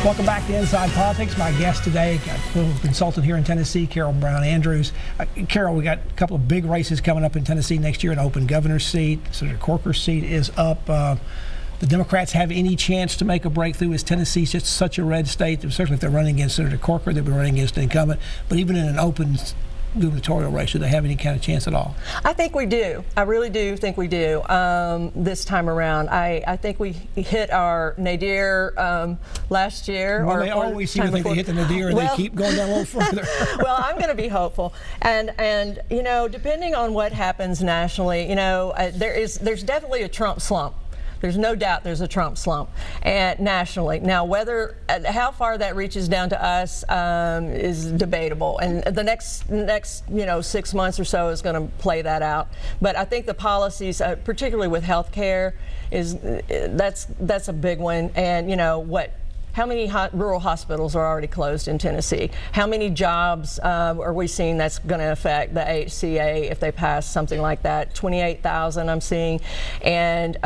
Welcome back to Inside Politics. My guest today, a political consultant here in Tennessee, Carol Brown Andrews. Carol, we got a couple of big races coming up in Tennessee next year. An open governor's seat. Senator Corker's seat is up. The Democrats have any chance to make a breakthrough? Is Tennessee just such a red state? Certainly if they're running against Senator Corker, they'll be running against an incumbent. But even in an open gubernatorial race, do they have any kind of chance at all? I think we do. I really do think we do this time around. I think we hit our nadir last year. Well, they always seem to think they hit the nadir and they keep going down a little further. Well, I'm going to be hopeful. And you know, depending on what happens nationally, you know, there's definitely a Trump slump. There's no doubt there's a Trump slump, and nationally. Now, how far that reaches down to us is debatable, and the next 6 months or so is going to play that out. But I think the policies, particularly with health care, that's a big one. And you know what? How many rural hospitals are already closed in Tennessee? How many jobs are we seeing that's going to affect the HCA if they pass something like that? 28,000 I'm seeing. And,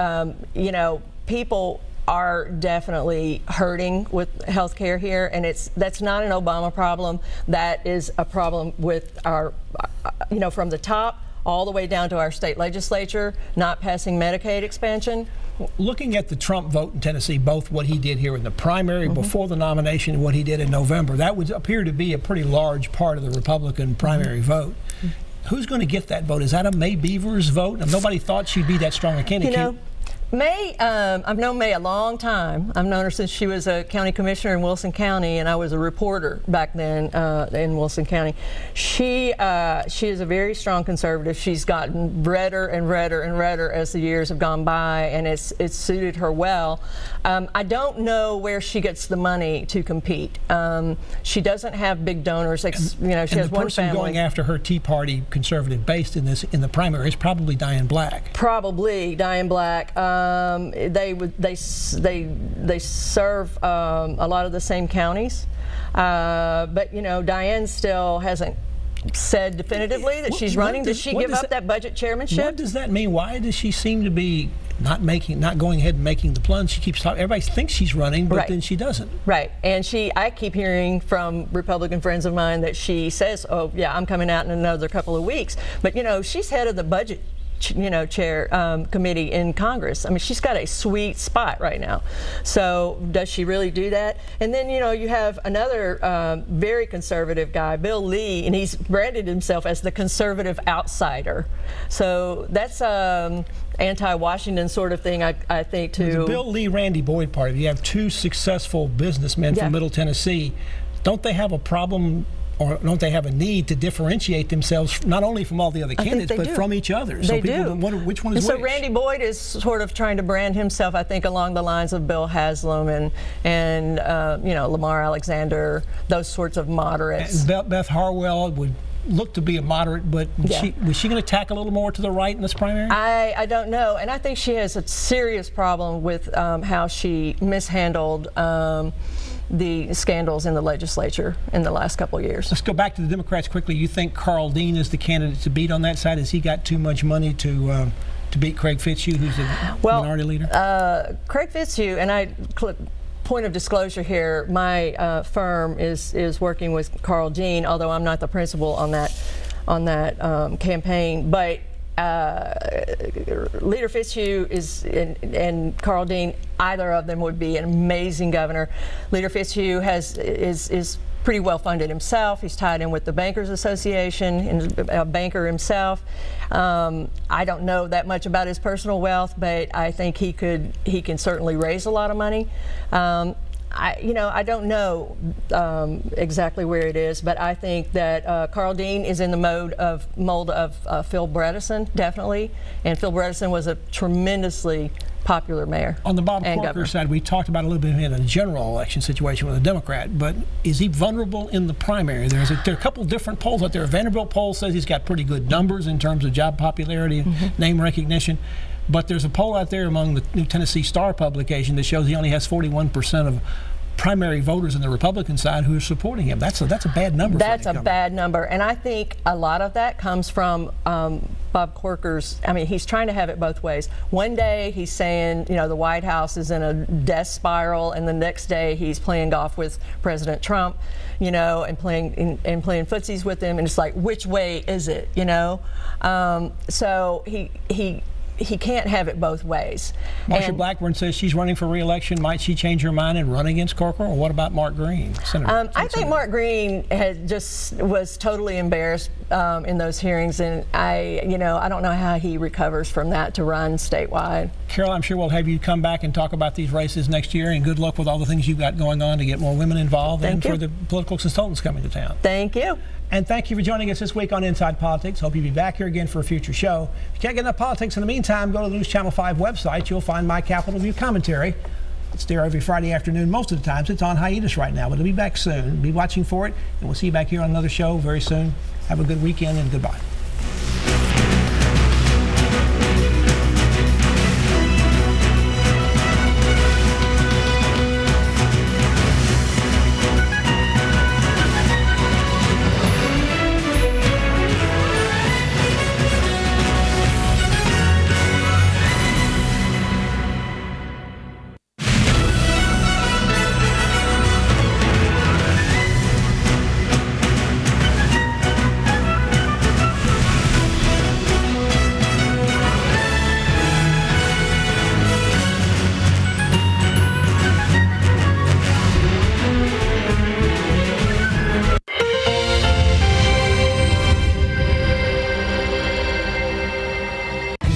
you know, people are definitely hurting with health care here, and that's not an Obama problem. That is a problem with our, you know, from the top all the way down to our state legislature not passing Medicaid expansion. Looking at the Trump vote in Tennessee, both what he did here in the primary before the nomination and what he did in November, that would appear to be a pretty large part of the Republican primary vote. Who's going to get that vote? Is that a May Beavers vote? And nobody thought she'd be that strong a candidate. You know, May, I've known May a long time. I've known her since she was a county commissioner in Wilson County, and I was a reporter back then in Wilson County. She is a very strong conservative. She's gotten redder and redder and redder as the years have gone by, and it's suited her well. I don't know where she gets the money to compete. She doesn't have big donors. You know, she has one family. And the person going after her Tea Party conservative base in the primary is probably Diane Black. Probably Diane Black. They serve a lot of the same counties, but you know, Diane still hasn't said definitively that she's running. Does she give up that budget chairmanship? What does that mean? Why does she seem to be not going ahead and making the plunge? She keeps talking. Everybody thinks she's running, but then she doesn't. Right, and I keep hearing from Republican friends of mine that she says, "Oh yeah, I'm coming out in another couple of weeks." But you know, she's head of the budget chair committee in Congress. I mean, she's got a sweet spot right now. So does she really do that? And then, you know, you have another very conservative guy, Bill Lee, and he's branded himself as the conservative outsider. So that's anti-Washington sort of thing, I think, too. The Bill Lee, Randy Boyd party, you have two successful businessmen from Middle Tennessee. Don't they have a problem, or don't they have a need to differentiate themselves not only from all the other candidates, but from each other? So people wonder which one is which. So Randy Boyd is sort of trying to brand himself, I think, along the lines of Bill Haslam and you know, Lamar Alexander, those sorts of moderates. And Beth Harwell would look to be a moderate, but was she going to tack a little more to the right in this primary? I don't know, and I think she has a serious problem with how she mishandled the scandals in the legislature in the last couple of years. Let's go back to the Democrats quickly. You think Carl Dean is the candidate to beat on that side? Has he got too much money to beat Craig Fitzhugh, who's the minority leader? Craig Fitzhugh, and point of disclosure here, my firm is working with Carl Dean, although I'm not the principal on that campaign. But Leader Fitzhugh and Carl Dean, either of them would be an amazing governor. Leader Fitzhugh is pretty well funded himself. He's tied in with the Bankers Association and a banker himself. I don't know that much about his personal wealth, but I think he can certainly raise a lot of money. I don't know exactly where it is, but I think that Carl Dean is in the mold of Phil Bredesen, definitely, and Phil Bredesen was a tremendously popular mayor. On the Bob Corker side, we talked about a little bit in a general election situation with a Democrat, but is he vulnerable in the primary? There are a couple different polls out there. A Vanderbilt poll says he's got pretty good numbers in terms of job popularity and name recognition. But there's a poll out there among the New Tennessee Star publication that shows he only has 41% of primary voters on the Republican side who are supporting him. That's a bad number. That's a bad number, and I think a lot of that comes from Bob Corker's, I mean, he's trying to have it both ways. One day he's saying, you know, the White House is in a death spiral, and the next day he's playing golf with President Trump, you know, and playing footsies with him, and it's like, which way is it, you know? So he can't have it both ways. Marsha Blackburn says she's running for re-election. Might she change her mind and run against Corker? Or what about Mark Green, Senator? I think Mark Green was totally embarrassed in those hearings, and I don't know how he recovers from that to run statewide. Carol, I'm sure we'll have you come back and talk about these races next year, and good luck with all the things you've got going on to get more women involved and for the political consultants coming to town. Thank you. And thank you for joining us this week on Inside Politics. Hope you'll be back here again for a future show. If you can't get enough politics in the meantime, go to the News Channel 5 website. You'll find my Capitol View commentary. It's there every Friday afternoon. Most of the times it's on hiatus right now, but it'll be back soon. Be watching for it, and we'll see you back here on another show very soon. Have a good weekend, and goodbye.